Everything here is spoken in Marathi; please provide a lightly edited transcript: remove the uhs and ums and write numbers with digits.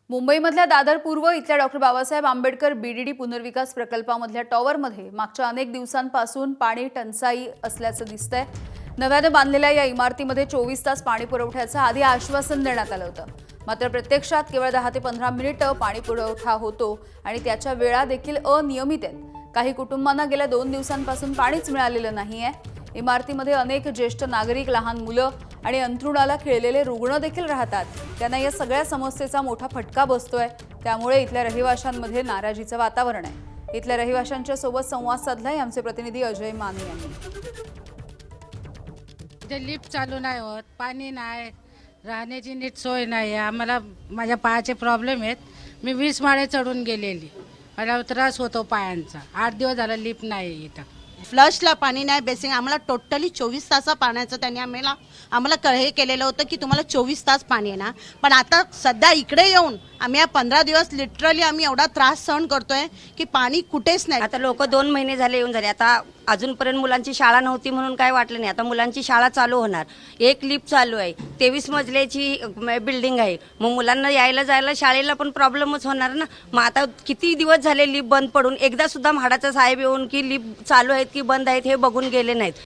मुंबईमधल्या दादर पूर्व इथल्या डॉक्टर बाबासाहेब आंबेडकर बीडीडी पुनर्विकास प्रकल्पामधल्या टॉवरमध्ये मागच्या अनेक दिवसांपासून पाणी टंचाई असल्याचं दिसतंय। नव्याने बांधलेल्या या इमारतीमध्ये 24 तास पाणी पुरवठ्याचं आधी आश्वासन देण्यात आलं होतं, मात्र प्रत्यक्षात केवळ 10 ते 15 मिनिटं पाणी पुरवठा होतो आणि त्याच्या वेळा देखील अनियमित आहेत। काही कुटुंबांना गेल्या 2 दिवसांपासून पाणीच मिळालेलं नाहीये। इमारतीमध्ये अनेक ज्येष्ठ नागरिक, लहान मुलं आणि अंथरुणाला खिळलेले रुग्ण देखील राहतात। त्यांना या सगळ्या समस्येचा मोठा फटका बसतोय। त्यामुळे इथल्या रहिवाशांमध्ये नाराजीचं वातावरण आहे। इथल्या रहिवाशांच्या सोबत संवाद साधलाय आमचे प्रतिनिधी अजय माने यांनी। लिफ्ट चालू नाही होत, पाणी नाही, राहण्याची नीट सोय नाही। आम्हाला माझ्या पायाचे प्रॉब्लेम आहेत। मी 20 माळे चढून गेलेली, मला त्रास होतो पायांचा। 8 दिवस झाला लिफ्ट नाही इथं। फ्लशला पाणी नाही, बेसिंग आम्हाला टोटली 24 तास पाण्याचं त्यांनी आम्हाला हे केलेलं होतं की तुम्हाला 24 तास पाणी आहे ना। पण आता सध्या इकडे येऊन आम्ही 15 दिवस लिटरली आम्ही एवढा त्रास सहन करतोय की पाणी कुठेच नाही। आता लोक 2 महिने झाले येऊन झाले। आता अजूनपर्यंत मुलांची शाळा नव्हती म्हणून काय वाटलं नाही। आता मुलांची शाळा चालू होणार, एक लिफ्ट चालू आहे, 23 मजल्याची बिल्डिंग आहे। मग मुलांना यायला जायला शाळेला पण प्रॉब्लेमच होणार ना। मग आता किती दिवस झाले लिफ्ट बंद पडून, एकदा सुद्धा म्हाडाचा साहेब येऊन की लिफ्ट चालू आहेत की बंद आहेत हे बघून गेले नाहीत।